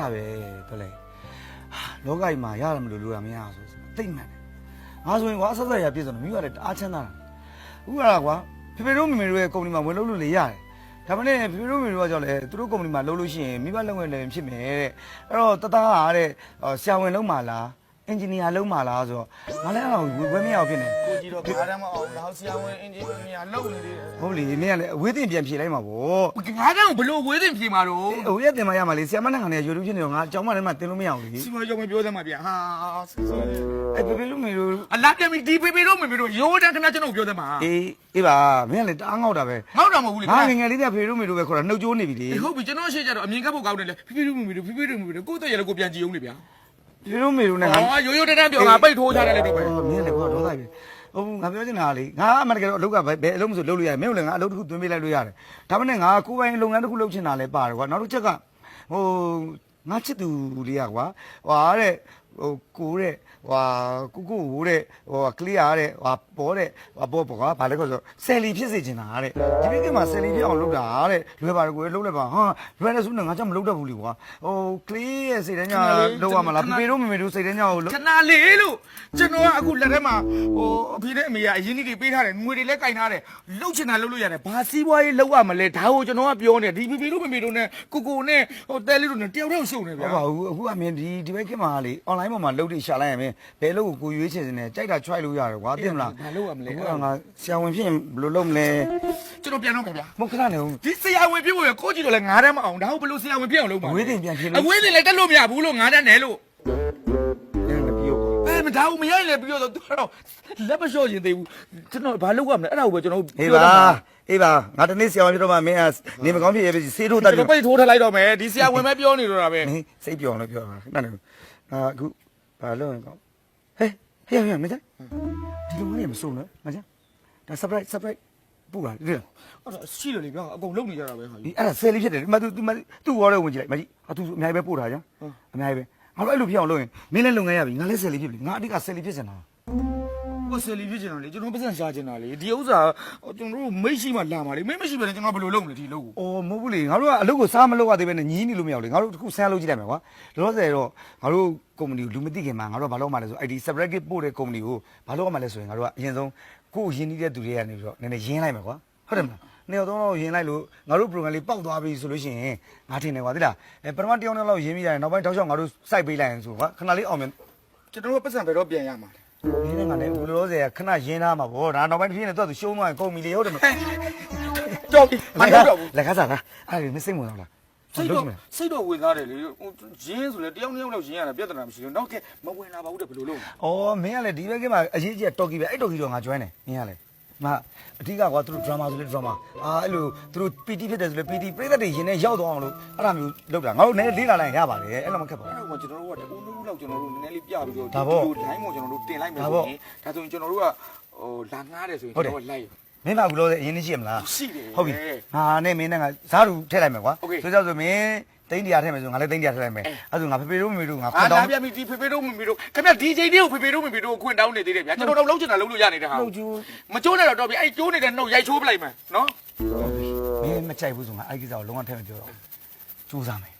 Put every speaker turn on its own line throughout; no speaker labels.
တာပဲပြောလေလောကကြီးမှာရတယ်မလို့လိုရမရဆိုတိတ်မှန်တယ်ငါဆိုရင်ကွာအဆက်ဆက်ရပြည့်စုံတယ်မိကလည်းတအားချမ်းသာတာဥကလာကွာဖေဖေတို့မေမေတို့ရဲ့ကုမ္ပဏီမှာဝင်လုပ်လို့လေရတယ်ဒါမှလည်းဖေဖေတို့မေမေတို့ကကြောက်လေသူတို့ကုမ္ပဏီမှာလုပ်လို့ရှိရင်မိဘလုပ်ငန်းလည်းဖြစ်မယ်တဲ့အဲ့တော့တသားဟာတဲ့ဆရာဝန်လုံးမှာလားအင်ဂျင်နီယာလုံးမှာလားဆိုတော့ငါလည်းအဲ့ဒါဝယ်မရအောင်ဖြစ်နေ
ကိုကြီးတော့ဘာတမ်းမအောင်တော့ဆရာဝန်အင်ဂျင်နီယာလုပ်နေသေးတယ်
ဟုတ်လေမင်းကလည်းအဝေးတင်ပြန်ဖြေလိုက်မှာဗော
ငါးတန်းကိုဘလို့ဝေးတင်ဖြေမှာတော့
ဟိုရက်တင်မရမှာလေဆရာမနဲ့ငါနဲ့ယူတူဖြစ်နေတော့ငါအကြောင်းမထဲမှာတင်လို့မရအောင်လေ
စီမရောမပြောသမှာဗျာဟာ
အဲ့ဖေဖေတို့မေတို့
အလားပြန်ပြီးဒီဖေဖေတို့မေမေတို့ရိုးတန်းခဏကျွန်တော်ပြောသမှာ
အေးပါမင်းကလည်းတအားငေါ့တာပဲ
ငေါ့တာမဟုတ်ဘူးလေ
ငါငယ်ငယ်လေးကဖေဖေတို့မေတို့ပဲခေါ်တာနှုတ်ကြိုးနေပြီလေ
ဟုတ်ပြီကျွန်တော်ရှေ့ကြတော့အမြင်ကပ်ဖို့ကောင်းတယ်လေဖေဖေတို့မေမေတို့ဖေဖေတို့မေမေတို့ကိုယ့်တဲ့ရလည်းကိုပြန်ကြည့်အောင်လေဗျာ
ဖေဖေတို့မေတို့နဲ့ငါ
ဟာရိုးရိုးတန်းတန်းပြောငါပိတ်ထိုးထားတယ်လေတော့ပဲ
မင်းလည်းခေါ်တော့သားပြီဟုတ်ငါပြောချင်တာလေငါအမှန်တကယ်တော့အလုပ်ကဘယ်အလုပ်မဆိုလုပ်လို့ရတယ်မင်းလည်းငါအလုပ်တစ်ခုသွင်းပေးလိုက်လို့ရတယ်ဒါမှမဟုတ်ငါကိုယ်ပိုင်လုပ်ငန်းတစ်ခုလုပ်ချင်တာလည်းပါတယ်ကွာနောက်တစ်ချက်ကဟိုငါချစ်သူလေးကွာဟွာတဲ့ဟိုကိုတဲ့ဟွာကိုဟိုတဲ့ဟိုကလီယာတဲ့ဟွာပေါ်တဲ့ဟွာပေါ်ကွာဘာလဲခေါ်ဆိုဆယ်လီဖြစ်စေချင်တာတဲ့ဒီဘက်ကမှာဆယ်လီဖြစ်အောင်လုပ်တာတဲ့လွယ်ပါတယ်ကိုယ်လုပ်လိုက်ပါဟာလွယ်တယ်ဆိုတော့ငါကြောင့်မလုပ်တတ်ဘူးလေကွာဟိုကလီရဲ့စိတ်တန်းညာလုပ်ရမှာလားဖေဖေတို့မေမေတို့စိတ်တန်းညာကို
ခဏလေးလို့ကျွန်တော်ကအခုလက်ထဲမှာဟိုအဖေနဲ့အမေကအရင်ကြီးတွေပေးထားတယ်ငွေတွေလည်းကင်ထားတယ်လှုပ်ချင်တာလှုပ်လို့ရတယ်ဘာစီးပွားရေးလှုပ်ရမလဲဒါကိုကျွန်တော်ကပြောနေဒီဖေဖေတို့မေမေတို့နဲ့ကိုနဲ့ဟိုတဲလေးတို့နဲ့တယောက်တည်းရှုံနေဗျာ
ဟုတ်ပါဘူးအခုအမြင်ဒီဘက်ကမှာလေ online ပေါ်မှာလုပ်တွေရှာလိုက်ရင်ဘယ်လို့ကိုရွေးချယ်နေကြိုက်တာ try လို့ရတယ်ကွာသိမလား
ဘာလုပ်ရမလဲ
အခုကငါဆရာဝန်ဖြစ်ရင်ဘယ်လိုလုပ်မလဲ
ကျွန်တော်ပြန်တော့မယ်ဗျာ
မဟုတ်ခဏနေဦး
ဒီဆရာဝန်ဖြစ်ဖို့ရကိုကြည့်တော့လဲငါးတန်းမအောင်ဒါဟုတ်ဘလို့ဆရာဝန်ဖြစ်အောင်လုပ်ပါ
အဝေးတင်ပြန်ဖြစ်
အ
လို့
ဝေးတင်လည်းတက်လို့မရဘူးလို့ငါးတန်းနဲ့လို့
ပြန်မပြော
မဒါဘူးမရရင်လည်းပြောတော့သူကတော့လက်မလျှော့ရင်သေးဘူးကျွန်တော်ဘာလုပ်ရမလဲအဲ့ဒါကိုပဲကျွန်တော်
အေးပါအေးပါငါတနေ့ဆရာဝန်ဖြစ်တော့မှမင်းကနေမကောင်းဖြစ်ရဲ့ပဲဆေးထိုးတတ်
ကျွန်တော်ပိတ်ထိုးထားလိုက်တော့မယ်ဒီဆရာဝန်ပဲပြောနေတော့တာပဲ
မင်းစိတ်ပြောင်းလို့ပြောတာခဏနေဦးငါအခုဘာလုပ်ရင်ကောင်းဟေးမင်းဒီလိုမျိုးမစိုးနော်မကျဒါ surprise ပူလာဒီလား
အဲ့ဒါရှိတယ်လေဗျာအကုန်လုံနေကြတာပဲဟာ
ဒီအဲ့ဒါဆယ်လေးဖြစ်တယ်ဒီမှာသူ့ဝါရဲဝင်ကြည့်လိုက်မကြီးသူအများကြီးပဲပို့ထားကြအများကြီးပဲငါတို့အဲ့လိုဖြစ်အောင်လုပ်ရင်မင်းလည်းလုပ်ငန်းရပြီငါလည်းဆယ်လေးဖြစ်ပြီငါအတိကဆယ်လေးဖြစ်စင်တာ
ကိုဆယ်လီဖြစ်ချင်တာလေကျွန်တော်ပတ်စံရှာချင်တာလေဒီဥစ္စာကျွန်တော်တို့မိတ်ရှိမှလာမှာလေမိတ်မရှိဘဲနဲ့ကျွန်တော်ဘယ်လိုလုပ်မလဲဒီလုပ်ကို
အော်မဟုတ်ဘူးလေငါတို့ကအလုပ်ကိုစားမလုပ်ရသေးပဲနဲ့ညီးနေလို့မရဘူးလေငါတို့တစ်ခုဆန်းလုပ်ကြည့်လိုက်မယ်ကွာလောလောဆယ်တော့ငါတို့ကုမ္ပဏီကိုလူမသိခင်မှာငါတို့ကဘာလုပ်မှလဲဆို ID separate ပို့တဲ့ကုမ္ပဏီကိုဘာလုပ်ရမှလဲဆိုရင်ငါတို့ကအရင်ဆုံးကိုယ်ရင်းနှီးတဲ့သူတွေကနေပြီးတော့နည်းနည်းရင်းလိုက်မယ်ကွာဟုတ်တယ်မလားနေတော့ရင်းလိုက်လို့ငါတို့ program လေးပေါက်သွားပြီဆိုလို့ရှိရင်ငါထင်တယ်ကွာသိလားပထမတစ်ယောက်နဲ့လောက်ရင်းပြီးရတယ်နောက်ပိုင်းတောက်လျှောက်ငါတို့စိုက်ပေးလိုက်ရင်ဆိုကွာခဏလေးအောင်မြင်
ကျွန်တော်တို့ပတ်စံဘယ်တော့ပြန်ရမှာလဲ
နင်းနဲ့ငါနဲ့ဘလိုဆယ်ခဏရင်းသားမှာဗောဒါနောက်ပိုင်းတစ်ပြင်းနဲ့တော့သူရှုံးသွားရင်ကုန်ပြီလေဟုတ်တယ်မလား
ကြောက်ပြီမလုပ်တော့ဘူး
လက်ကားစားလားအဲ့ဒါမစိတ်ဝင်တော့လား
စိတ်တော့ဝင်သားတယ်လေရင်းဆိုလေတယောက်နှစ်ယောက်လောက်ရင်းရတယ်ပြဿနာမရှိဘူးနောက်ကမဝင်လာပါဘူးတဲ့ဘယ်လိုလုပ်
ဩမင်းကလည်းဒီဘက်ကမှာအရေးကြီးတော်ကီပဲအဲ့တော်ကီတော့ငါကျွမ်းတယ်မင်းကလည်းမအဓိကကွာသူတို့ drama ဆိုလေ drama အဲ့လိုသူတို့ PT ဖြစ်တယ်ဆိုလေ PT ပြိသက်တွေရင်ထဲရောက်သွားအောင်လို့အဲ့ဒါမျိုးလုပ်တာငါတို့လည်းလေးလာလိုက်ရပါတယ်အဲ့လိုမခက်ပါဘူး
အဲ့တော့ကျွန်တော်တို့ကတူးလောက်ကျွန်တော်တို့နည်းနည်းလေးပြပြီးတော့
ဒါပေါ့
ဒီလို line ကိုကျွန်တော်တို့တင်လိုက်မယ်ဆိုရင်ဒါဆိုရင်ကျွန်တော်တို့ကဟိုလာငားတယ်ဆိုရင်ကျွန်တော်ကလိုက်
မင်းကဘူးလို့အရင်ရှိရမလား
ရှိတယ်
ဟုတ်ပြီဟာနဲ့မင်းနဲ့ငါဇားတူထည့်လိုက်မယ်ကွာဆိုကြဆိုမင်းသိန်းတရားထည့်မယ်ဆိုငါလည်းသိန်းတရားထည့်လိုက်မယ်အဲ့ဆိုငါဖေဖေတို့မေတို့ငါခွ
အာ
န်တော
လာ
င်း
ပြပြီဒီဖေဖေတို့မမေတို့ခင်ဗျဒီချိန်လေးကိုဖေဖေတို့မမေတို့ကိုခွင့်တောင်းနေသေးတယ်ဗျာကျွန်တော်တို့လုံးချင်တာလုံးလို့ရနေတဲ့ဟာ
နှုတ်ကျူး
မကျိုးနဲ့တော့တော်ပြီအဲ့ကျိုးနေတဲ့နှုတ်ရိုက်ချိုးပလိုက်မယ်နော်
မင်းမကြိုက်ဘူးဆိုငါအဲ့ကိစ္စကိုလုံးဝထည့်မပြောတော့စူးစမ်းမယ်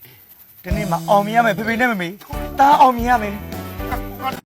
ဒီနေ့မှအောင်မြင်ရမယ်ဖေဖေနဲ့မမေတားအောင်မြင်ရမယ်